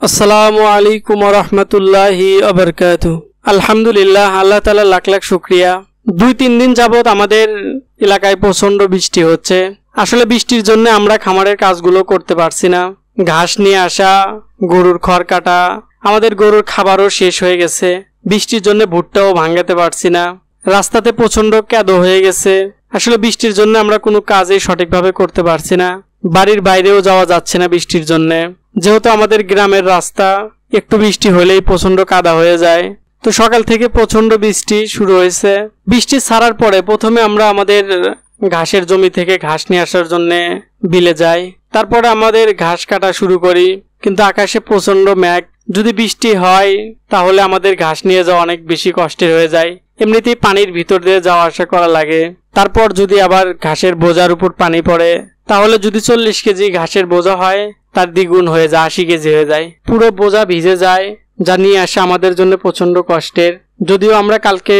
আসসালামু আলাইকুম ওয়া রাহমাতুল্লাহি ওয়া বারাকাতুহু। আলহামদুলিল্লাহ, আল্লাহ তাআলা লাখ লাখ শুকরিয়া। 2-3 দিন যাবত আমাদের এলাকায় প্রচন্ড বৃষ্টি হচ্ছে। আসলে বৃষ্টির জন্য আমরা খামারের কাজগুলো করতে পারছি না। ঘাস নিয়ে আসা, গরুর খড় কাটা, আমাদের গরুর খাবারও শেষ হয়ে গেছে। বৃষ্টির জন্য ভুট্টাও ভাঙাতে পারছি না। রাস্তাতে প্রচন্ড কাদো হয়ে গেছে। আসলে বৃষ্টির জন্য আমরা কোনো কাজই সঠিকভাবে করতে পারছি না। বাড়ির বাইরেও যাওয়া যাচ্ছে না বৃষ্টির জন্য। যেহেতু আমাদের গ্রামের রাস্তা, একটু বৃষ্টি হলেই প্রচন্ড কাদা হয়ে যায়। তো সকাল থেকে প্রচন্ড বৃষ্টি শুরু হয়েছে। বৃষ্টি ছাড়ার পরে প্রথমে আমরা আমাদের ঘাসের জমি থেকে ঘাস নিয়ে আসার জন্য বিলে যাই। তারপরে আমাদের ঘাস কাটা শুরু করি, কিন্তু আকাশে প্রচন্ড মেঘ। যদি বৃষ্টি হয় তাহলে আমাদের ঘাস নিয়ে যাওয়া অনেক বেশি কষ্টের হয়ে যায়। এমনিতেই পানির ভিতর দিয়ে যাওয়া আসা করা লাগে। তারপর যদি আবার ঘাসের বোঝার উপর পানি পড়ে, তাহলে যদি 40 কেজি ঘাসের বোঝা হয়, তার দ্বিগুণ হয়ে যায়, 80 কেজি হয়ে যায়। পুরো বোঝা ভিজে যায়, যা নিয়ে আসা আমাদের জন্য প্রচন্ড কষ্টের। যদিও আমরা কালকে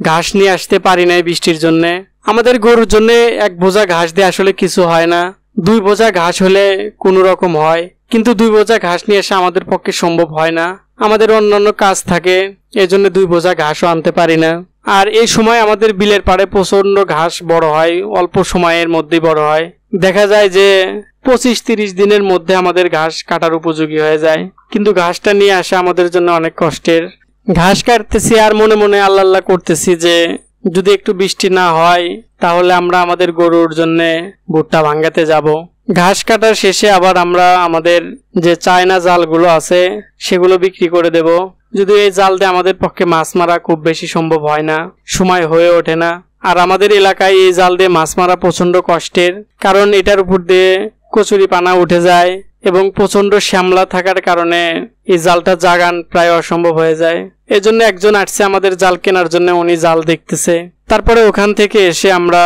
ঘাস নিয়ে আসতে পারি নাই বৃষ্টির জন্য। আমাদের গরুর জন্য এক বোঝা ঘাস দিয়ে আসলে কিছু হয় না। 2 বোঝা ঘাস হলে কোনো রকম হয়, কিন্তু 2 বোঝা ঘাস নিয়ে আসা আমাদের পক্ষে সম্ভব হয় না। আমাদের অন্যান্য কাজ থাকে, এজন্য 2 বোঝা ঘাসও আনতে পারি না। আর এই সময় আমাদের বিলের পাড়ে প্রচন্ড ঘাস বড় হয়, অল্প সময়ের মধ্যেই বড় হয়। দেখা যায় যে 25-30 দিনের মধ্যে আমাদের ঘাস কাটার উপযোগী হয়ে যায়, কিন্তু ঘাসটা নিয়ে আসা আমাদের জন্য অনেক কষ্টের। ঘাস কাটতেছি আর মনে মনে আল্লাহ আল্লাহ করতেছি যে যদি একটু বৃষ্টি না হয় তাহলে আমরা আমাদের গরুর জন্য ভুট্টা ভাঙাতে যাব। ঘাস কাটার শেষে আবার আমরা আমাদের যে চায়না জালগুলো আছে সেগুলো বিক্রি করে দেব। যদি এই জাল দিয়ে আমাদের পক্ষে মাছ মারা খুব বেশি সম্ভব হয় না, সময় হয়ে ওঠে না। আর আমাদের এলাকায় এই জাল দিয়ে মাছ মারা প্রচন্ড কষ্টের, কারণ এটার উপর দিয়ে কচুরি পানা উঠে যায় এবং প্রচন্ড শ্যামলা থাকার কারণে এই জালটা জাগান প্রায় অসম্ভব হয়ে যায়। এজন্য একজন আসছে আমাদের জাল কেনার জন্য, উনি জাল দেখতেছে। তারপরে ওখান থেকে এসে আমরা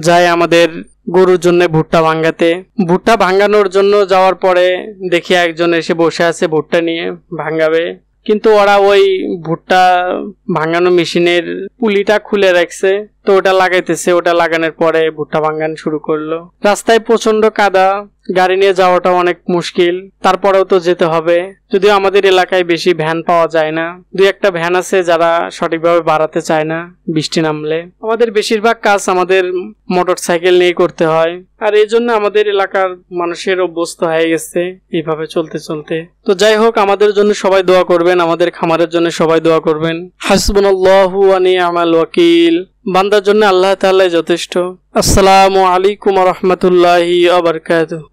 যাই আমাদের গরুর জন্য ভুট্টা ভাঙাতে। ভুট্টা ভাঙানোর জন্য যাওয়ার পরে দেখি একজন এসে বসে আছে ভুট্টা নিয়ে ভাঙাবে, কিন্তু ওরা ওই ভুট্টা ভাঙানো মেশিনের পুলিটা খুলে রাখছে। তো ওটা লাগাইতেছে, ওটা লাগানোর পরে ভুট্টা ভাঙান শুরু করলো। রাস্তায় প্রচন্ড কাদা, গাড়ি নিয়ে যাওয়াটা অনেক মুশকিল, তারপরেও তো যেতে হবে। যদিও আমাদের এলাকায় বেশি ভ্যান পাওয়া যায় না, 2-1টা ভ্যান আছে যারা সঠিকভাবে বাড়াতে চায় না বৃষ্টি নামলে। আমাদের বেশিরভাগ কাজ আমাদের মোটর সাইকেল নিয়ে করতে হয়, আর এই জন্য আমাদের এলাকার মানুষের অভ্যস্ত হয়ে গেছে এইভাবে চলতে চলতে। তো যাই হোক, আমাদের জন্য সবাই দোয়া করবেন, আমাদের খামারের জন্য সবাই দোয়া করবেন। হাসবুনাল্লাহু ওয়া নি'মাল ওয়াকিল। বান্দার জন্য আল্লাহ তাআলাই যথেষ্ট। আসসালামু আলাইকুম ওয়া রাহমাতুল্লাহি ওয়া বারাকাতুহু।